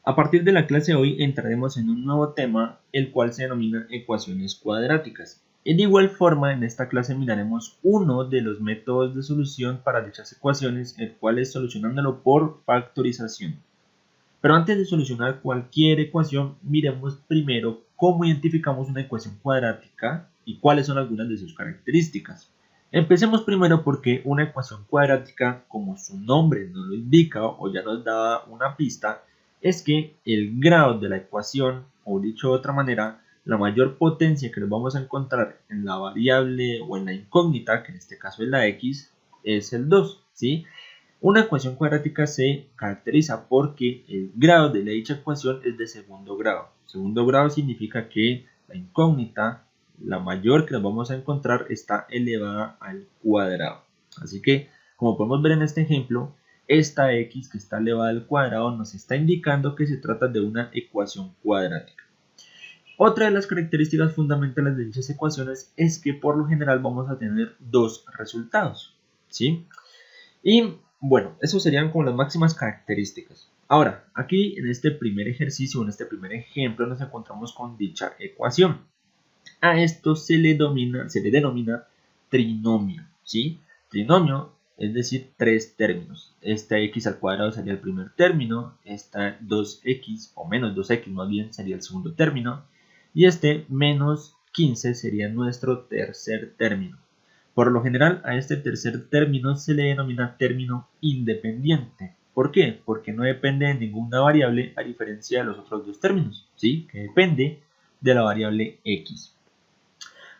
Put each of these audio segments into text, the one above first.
A partir de la clase de hoy entraremos en un nuevo tema, el cual se denomina ecuaciones cuadráticas. De igual forma, en esta clase miraremos uno de los métodos de solución para dichas ecuaciones, el cual es solucionándolo por factorización. Pero antes de solucionar cualquier ecuación, miremos primero cómo identificamos una ecuación cuadrática y cuáles son algunas de sus características. Empecemos primero porque una ecuación cuadrática, como su nombre nos lo indica o ya nos da una pista, es que el grado de la ecuación, o dicho de otra manera, la mayor potencia que nos vamos a encontrar en la variable o en la incógnita, que en este caso es la x, es el 2, ¿sí? Una ecuación cuadrática se caracteriza porque el grado de dicha ecuación es de segundo grado. Segundo grado significa que la incógnita, la mayor que nos vamos a encontrar, está elevada al cuadrado. Así que, como podemos ver en este ejemplo, esta x que está elevada al cuadrado nos está indicando que se trata de una ecuación cuadrática. Otra de las características fundamentales de dichas ecuaciones es que por lo general vamos a tener dos resultados, ¿sí? Y bueno, eso serían como las máximas características. Ahora, aquí en este primer ejercicio, en este primer ejemplo, nos encontramos con dicha ecuación. A esto se le denomina trinomio, ¿sí? Trinomio, es decir, tres términos. Esta x al cuadrado sería el primer término, esta 2x o menos 2x más bien sería el segundo término, y este menos 15 sería nuestro tercer término. Por lo general, a este tercer término se le denomina término independiente. ¿Por qué? Porque no depende de ninguna variable a diferencia de los otros dos términos, ¿sí? Que depende de la variable x.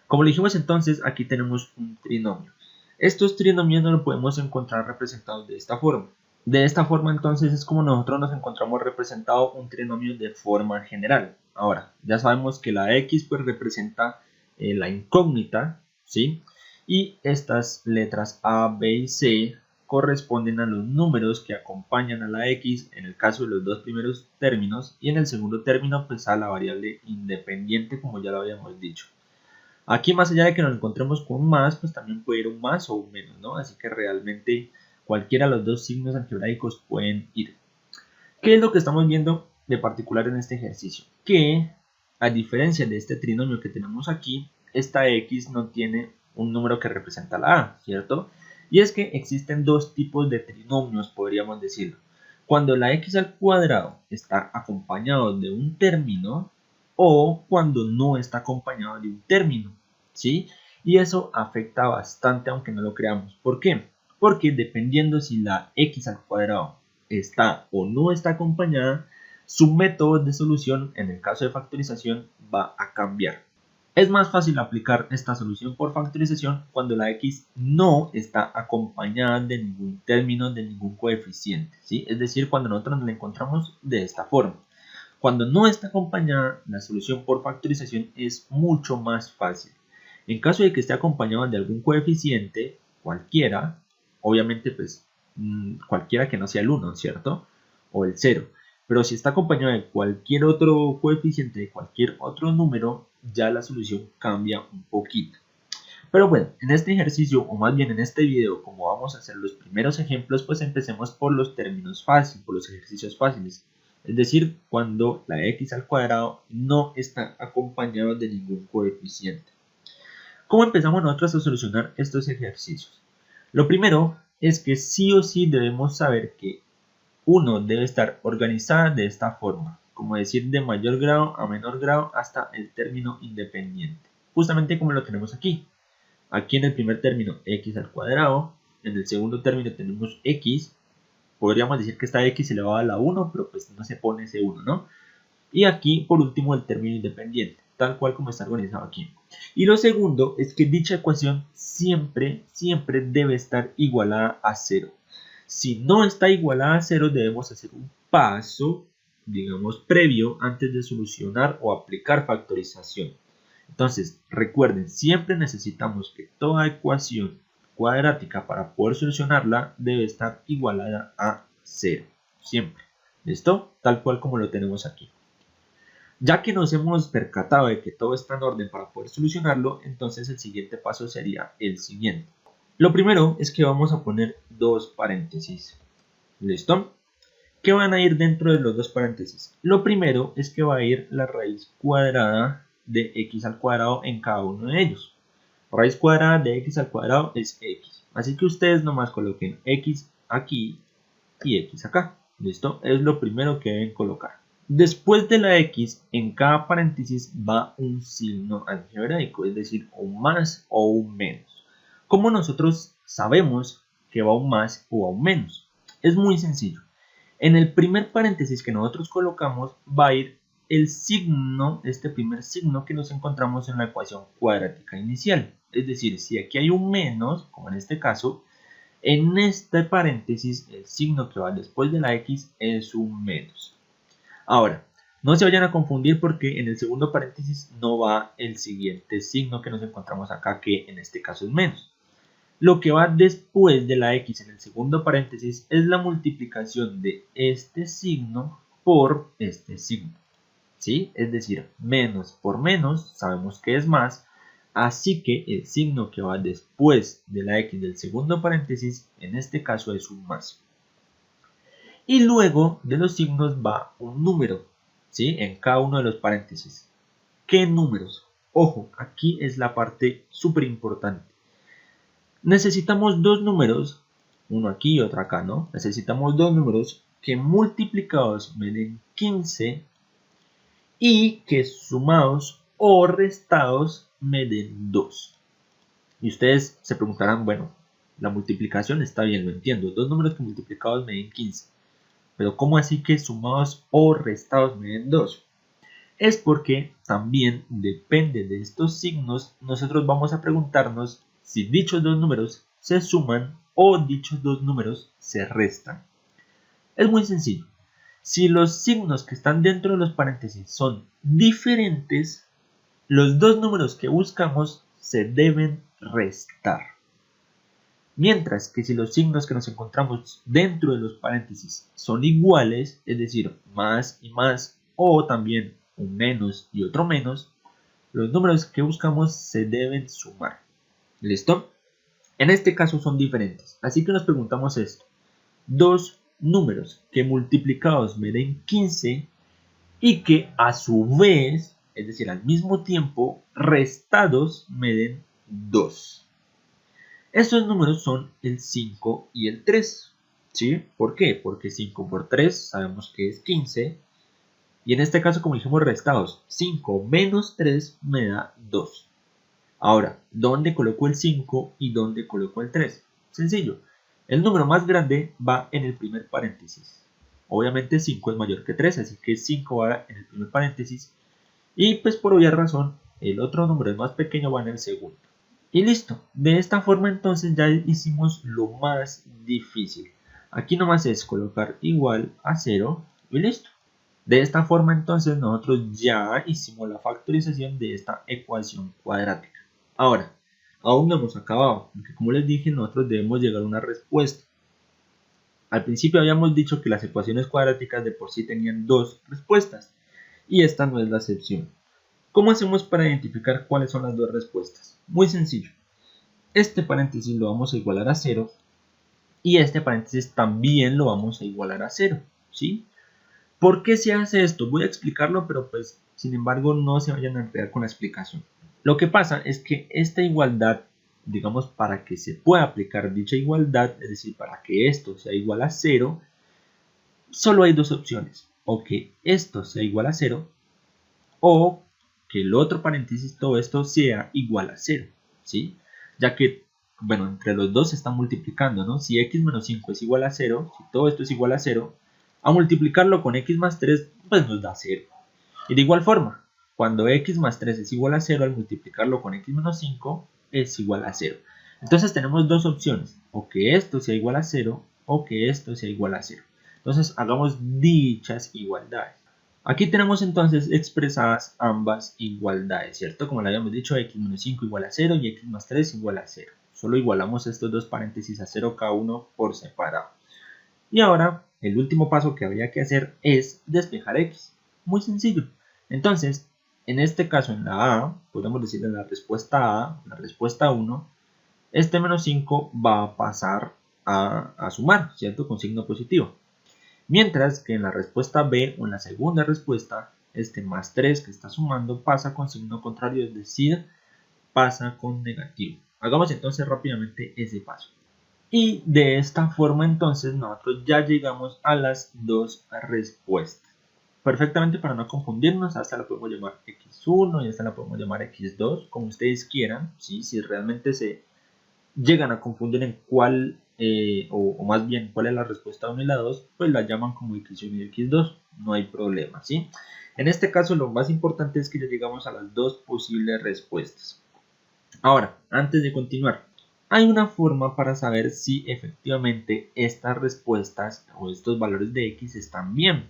Como lo dijimos entonces, aquí tenemos un trinomio. Estos trinomios no los podemos encontrar representados de esta forma. De esta forma entonces es como nosotros nos encontramos representado un trinomio de forma general. Ahora, ya sabemos que la x pues representa la incógnita, ¿sí? Y estas letras A, B y C corresponden a los números que acompañan a la x en el caso de los dos primeros términos y en el segundo término pues a la variable independiente como ya lo habíamos dicho. Aquí más allá de que nos encontremos con un más, pues también puede ir un más o un menos, ¿no? Así que realmente cualquiera de los dos signos algebraicos pueden ir. ¿Qué es lo que estamos viendo de particular en este ejercicio? Que a diferencia de este trinomio que tenemos aquí, esta x no tiene un número que representa la a, ¿cierto? Y es que existen dos tipos de trinomios, podríamos decirlo. Cuando la x al cuadrado está acompañado de un término o cuando no está acompañado de un término, ¿sí? Y eso afecta bastante aunque no lo creamos. ¿Por qué? Porque dependiendo si la x al cuadrado está o no está acompañada, su método de solución, en el caso de factorización, va a cambiar. Es más fácil aplicar esta solución por factorización cuando la x no está acompañada de ningún término, de ningún coeficiente, ¿sí? Es decir, cuando nosotros nos la encontramos de esta forma. Cuando no está acompañada, la solución por factorización es mucho más fácil. En caso de que esté acompañado de algún coeficiente, cualquiera, obviamente pues cualquiera que no sea el 1, ¿cierto? O el 0. Pero si está acompañado de cualquier otro coeficiente, de cualquier otro número, ya la solución cambia un poquito. Pero bueno, en este ejercicio, o más bien en este video, como vamos a hacer los primeros ejemplos, pues empecemos por los términos fáciles, por los ejercicios fáciles. Es decir, cuando la x al cuadrado no está acompañado de ningún coeficiente. ¿Cómo empezamos nosotros a solucionar estos ejercicios? Lo primero es que sí o sí debemos saber que uno debe estar organizada de esta forma, como decir de mayor grado a menor grado hasta el término independiente, justamente como lo tenemos aquí. Aquí en el primer término x al cuadrado, en el segundo término tenemos x, podríamos decir que esta x elevado a la 1, pero pues no se pone ese 1, ¿no? Y aquí por último el término independiente, tal cual como está organizado aquí. Y lo segundo es que dicha ecuación siempre debe estar igualada a 0. Si no está igualada a 0, debemos hacer un paso, digamos, previo antes de solucionar o aplicar factorización. Entonces, recuerden, siempre necesitamos que toda ecuación cuadrática para poder solucionarla debe estar igualada a 0. Siempre. ¿Listo? Tal cual como lo tenemos aquí. Ya que nos hemos percatado de que todo está en orden para poder solucionarlo, entonces el siguiente paso sería el siguiente. Lo primero es que vamos a poner dos paréntesis. ¿Listo? ¿Qué van a ir dentro de los dos paréntesis? Lo primero es que va a ir la raíz cuadrada de x al cuadrado en cada uno de ellos. Raíz cuadrada de x al cuadrado es x. Así que ustedes nomás coloquen x aquí y x acá. ¿Listo? Es lo primero que deben colocar. Después de la x, en cada paréntesis va un signo algebraico, es decir, un más o un menos. ¿Cómo nosotros sabemos que va un más o un menos? Es muy sencillo. En el primer paréntesis que nosotros colocamos va a ir el signo, este primer signo que nos encontramos en la ecuación cuadrática inicial. Es decir, si aquí hay un menos, como en este caso, en este paréntesis el signo que va después de la x es un menos. Ahora, no se vayan a confundir porque en el segundo paréntesis no va el siguiente signo que nos encontramos acá, que en este caso es menos. Lo que va después de la x en el segundo paréntesis es la multiplicación de este signo por este signo. ¿Sí? Es decir, menos por menos sabemos que es más, así que el signo que va después de la x del segundo paréntesis en este caso es un más. Y luego de los signos va un número, ¿sí? En cada uno de los paréntesis. ¿Qué números? Ojo, aquí es la parte súper importante. Necesitamos dos números, uno aquí y otro acá, ¿no? Necesitamos dos números que multiplicados me den 15 y que sumados o restados me den 2. Y ustedes se preguntarán, bueno, la multiplicación está bien, lo entiendo, dos números que multiplicados me den 15, pero ¿cómo así que sumados o restados me den 2? Es porque también depende de estos signos, nosotros vamos a preguntarnos si dichos dos números se suman o dichos dos números se restan. Es muy sencillo. Si los signos que están dentro de los paréntesis son diferentes, los dos números que buscamos se deben restar. Mientras que si los signos que nos encontramos dentro de los paréntesis son iguales, es decir, más y más, o también un menos y otro menos, los números que buscamos se deben sumar. ¿Listo? En este caso son diferentes, así que nos preguntamos esto. Dos números que multiplicados me den 15 y que a su vez, es decir, al mismo tiempo, restados me den 2. Estos números son el 5 y el 3. ¿Sí? ¿Por qué? Porque 5 por 3 sabemos que es 15. Y en este caso, como dijimos, restados. 5 menos 3 me da 2. Ahora, ¿dónde coloco el 5 y dónde coloco el 3? Sencillo. El número más grande va en el primer paréntesis. Obviamente 5 es mayor que 3, así que 5 va en el primer paréntesis. Y pues por obvia razón, el otro número, el más pequeño, va en el segundo. Y listo. De esta forma entonces ya hicimos lo más difícil. Aquí nomás es colocar igual a 0 y listo. De esta forma entonces nosotros ya hicimos la factorización de esta ecuación cuadrática. Ahora, aún no hemos acabado, porque como les dije, nosotros debemos llegar a una respuesta. Al principio habíamos dicho que las ecuaciones cuadráticas de por sí tenían dos respuestas, y esta no es la excepción. ¿Cómo hacemos para identificar cuáles son las dos respuestas? Muy sencillo. Este paréntesis lo vamos a igualar a 0, y este paréntesis también lo vamos a igualar a 0, ¿sí? ¿Por qué se hace esto? Voy a explicarlo, pero pues, sin embargo, no se vayan a enredar con la explicación. Lo que pasa es que esta igualdad, digamos, para que se pueda aplicar dicha igualdad, es decir, para que esto sea igual a 0, solo hay dos opciones. O que esto sea igual a 0, o que el otro paréntesis, todo esto, sea igual a 0, ¿sí? Ya que, bueno, entre los dos se están multiplicando, ¿no? Si x menos 5 es igual a 0, si todo esto es igual a 0, a multiplicarlo con x más 3, pues nos da 0. Y de igual forma, cuando x más 3 es igual a 0, al multiplicarlo con x menos 5 es igual a 0. Entonces tenemos dos opciones, o que esto sea igual a 0 o que esto sea igual a 0. Entonces hagamos dichas igualdades. Aquí tenemos entonces expresadas ambas igualdades, ¿cierto? Como le habíamos dicho, x menos 5 igual a 0 y x más 3 igual a 0. Solo igualamos estos dos paréntesis a 0 cada uno por separado. Y ahora, el último paso que habría que hacer es despejar x. Muy sencillo. Entonces, en este caso, en la A, podemos decir en la respuesta A, la respuesta 1, este menos 5 va a pasar a sumar, ¿cierto? Con signo positivo. Mientras que en la respuesta B o en la segunda respuesta, este más 3 que está sumando pasa con signo contrario, es decir, pasa con negativo. Hagamos entonces rápidamente ese paso. Y de esta forma entonces nosotros ya llegamos a las dos respuestas. Perfectamente, para no confundirnos, a esta la podemos llamar x1 y a esta la podemos llamar x2, como ustedes quieran. ¿Sí? Si realmente se llegan a confundir en cuál, o más bien cuál es la respuesta 1 y la 2, pues la llaman como x1 y x2, no hay problema. ¿Sí? En este caso lo más importante es que ya llegamos a las dos posibles respuestas. Ahora, antes de continuar, hay una forma para saber si efectivamente estas respuestas o estos valores de x están bien.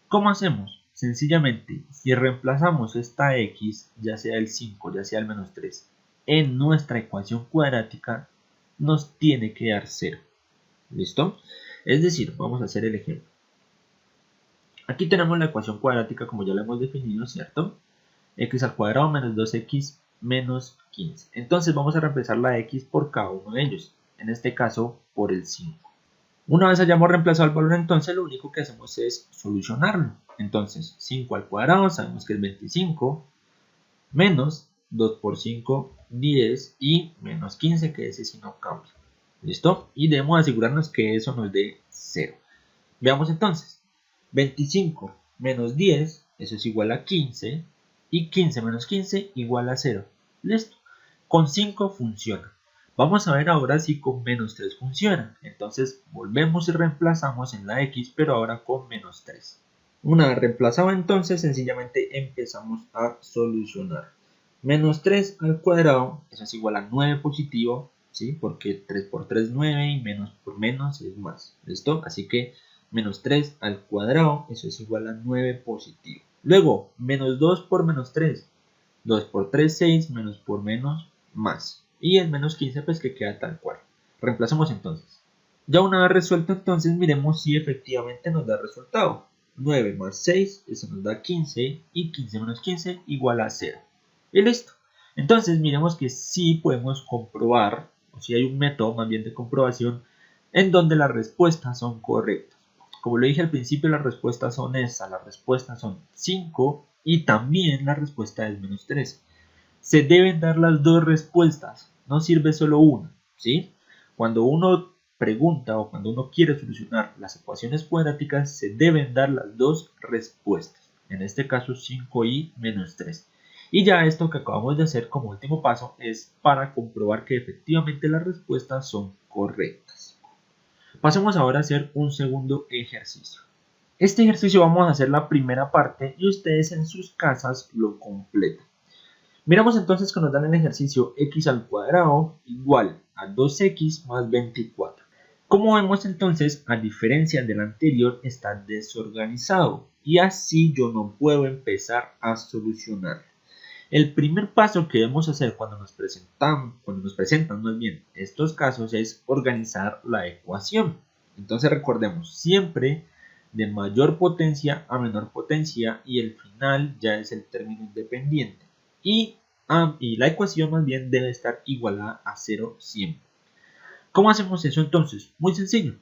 ¿Cómo hacemos? Sencillamente, si reemplazamos esta x, ya sea el 5, ya sea el menos 3, en nuestra ecuación cuadrática, nos tiene que dar 0. ¿Listo? Es decir, vamos a hacer el ejemplo. Aquí tenemos la ecuación cuadrática como ya la hemos definido, ¿cierto? X al cuadrado menos 2x menos 15. Entonces vamos a reemplazar la x por cada uno de ellos. En este caso, por el 5. Una vez hayamos reemplazado el valor, entonces lo único que hacemos es solucionarlo. Entonces, 5 al cuadrado, sabemos que es 25, menos 2 por 5, 10 y menos 15, que ese sí no cambia. ¿Listo? Y debemos asegurarnos que eso nos dé 0. Veamos entonces. 25 menos 10, eso es igual a 15, y 15 menos 15 igual a 0. ¿Listo? Con 5 funciona. Vamos a ver ahora si con menos 3 funciona. Entonces volvemos y reemplazamos en la x, pero ahora con menos 3. Una vez reemplazado, entonces sencillamente empezamos a solucionar. Menos 3 al cuadrado, eso es igual a 9 positivo, ¿sí? Porque 3 por 3 es 9 y menos por menos es más. ¿Listo? Así que menos 3 al cuadrado, eso es igual a 9 positivo. Luego, menos 2 por menos 3. 2 por 3, 6, menos por menos, más. Y el menos 15 pues que queda tal cual. Reemplazamos entonces. Ya una vez resuelto, entonces miremos si efectivamente nos da resultado. 9 más 6, eso nos da 15, y 15 menos 15 igual a 0. Y listo. Entonces miremos que sí podemos comprobar, o si hay un método más bien de comprobación, en donde las respuestas son correctas. Como lo dije al principio, las respuestas son estas. Las respuestas son 5 y también la respuesta es menos 3. Se deben dar las dos respuestas. No sirve solo una. ¿Sí? Cuando uno pregunta o cuando uno quiere solucionar las ecuaciones cuadráticas, se deben dar las dos respuestas. En este caso 5 y menos 3. Y ya esto que acabamos de hacer como último paso es para comprobar que efectivamente las respuestas son correctas. Pasemos ahora a hacer un segundo ejercicio. Este ejercicio vamos a hacer la primera parte y ustedes en sus casas lo completan. Miramos entonces que nos dan el ejercicio x al cuadrado igual a 2x más 24. Como vemos entonces, a diferencia del anterior, está desorganizado y así yo no puedo empezar a solucionar. El primer paso que debemos hacer cuando nos presentan más bien estos casos es organizar la ecuación. Entonces recordemos, siempre de mayor potencia a menor potencia y el final ya es el término independiente. Y la ecuación más bien debe estar igualada a 0 siempre. ¿Cómo hacemos eso entonces? Muy sencillo.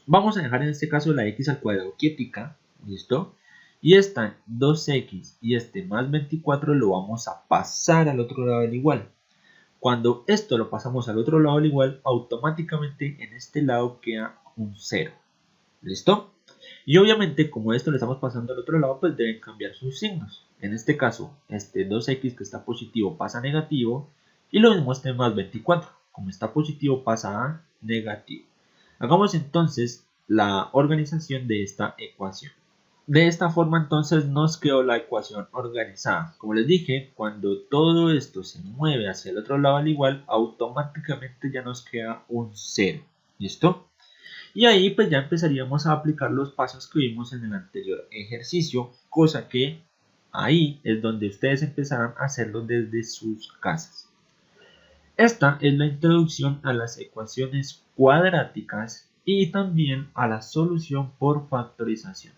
Vamos a dejar en este caso la x al cuadrado quietica, ¿listo? Y esta 2x y este más 24 lo vamos a pasar al otro lado del igual. Cuando esto lo pasamos al otro lado del igual, automáticamente en este lado queda un 0. ¿Listo? Y obviamente como esto lo estamos pasando al otro lado, pues deben cambiar sus signos. En este caso, este 2x que está positivo pasa a negativo y lo mismo este más 24. Como está positivo pasa a negativo. Hagamos entonces la organización de esta ecuación. De esta forma entonces nos quedó la ecuación organizada. Como les dije, cuando todo esto se mueve hacia el otro lado al igual, automáticamente ya nos queda un 0. ¿Listo? Y ahí pues ya empezaríamos a aplicar los pasos que vimos en el anterior ejercicio, cosa que ahí es donde ustedes empezarán a hacerlo desde sus casas. Esta es la introducción a las ecuaciones cuadráticas y también a la solución por factorización.